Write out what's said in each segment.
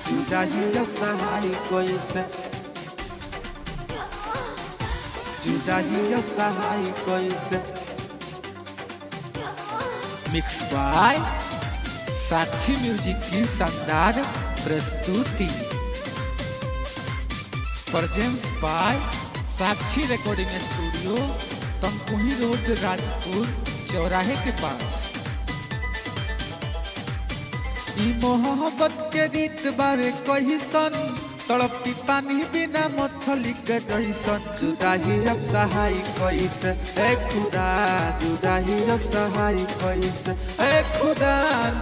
जुदाई अब सहाय कैसे, जुदाई अब सहाय कैसे। मिक्स बाय साक्षी म्यूजिक की शानदार प्रस्तुति। Presence by Sakshi recording studio, Tamkuhi road, Rajpur चौराहे के पास। ई मोहब्बत के रीत बारे कहिसन, तड़पती पानी बिना मछली के जैसन। जुदाई अब सहाय कैसे, ए खुदा जुदाई अब सहाय कैसे, ए खुदा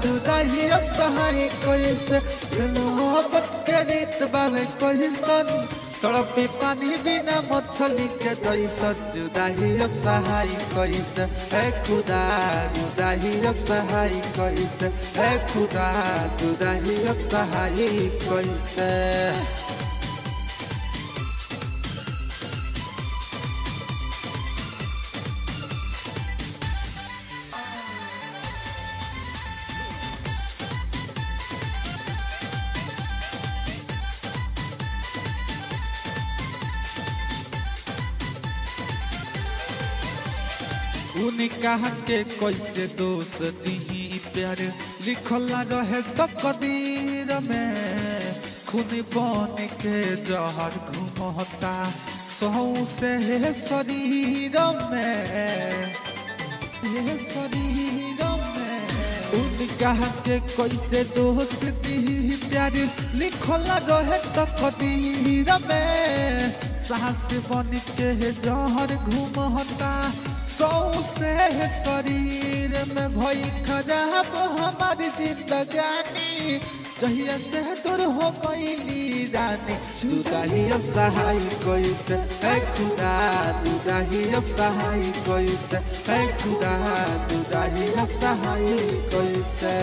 जुदाई अब सहाय कैसे। मोहब्बत के रीत बारे कहिसन, तड़पी पानी बिना मछली के जैसन। जुदाई अब सहाय कैसे, ए खुदा जुदाई अब सहाय कैसे, ए खुदा जुदाई अब सहाय कैसे। उनका के कैसे दोष दी, प्यार लिखल रहे तकदीर में। खून बन के जहर घुमता सौ से शरीर में, शरीर में। उनका के कैसे दोष दी, प्यार लिखल रहे तकदीर में। सांस बन के जहर घुमता सौ से शरीर में। भई खराब हमारी जिंदगानी, जहिया से दूर हो गई रानी। जुदाई अब सहाय कैसे, ए खुदा जुदाई अब सहाय कैसे, ए खुदा जुदाई अब सहाय कैसे।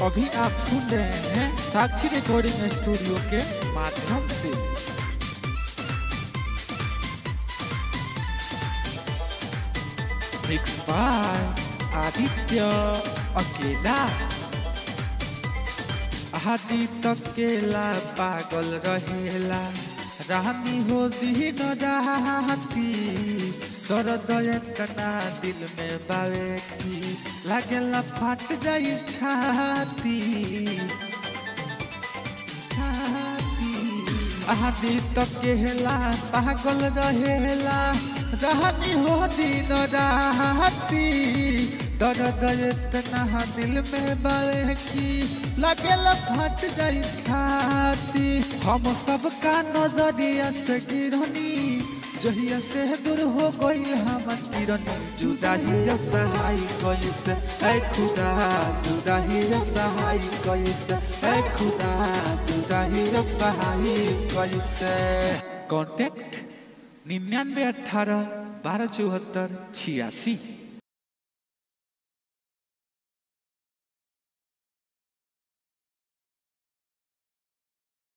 अभी आप सुन रहे हैं साक्षी रिकॉर्डिंग स्टूडियो के माध्यम से। मिक्स बाय आदित्य अकेला। आदित्य अकेला पागल रहेला, रानी हो दिन राती। दर्द इतना दिल में बावे की, लागेला फाट जाई छाती। आदित्य अकेला पागल रहेला, रानी हो दिन राती। दर्द इतना दिल में बावे की, लागेला फट जाई छाती। हम सबका नजरिया से गिरनी, जहिया से दूर हो गई हमर किरनी। जुदाई अब सहाय कैसे, ए खुदा जुदाई अब सहाय कैसे, ए खुदा जुदाई अब सहाय कैसे। कॉन्टैक्ट 9918 1274 86।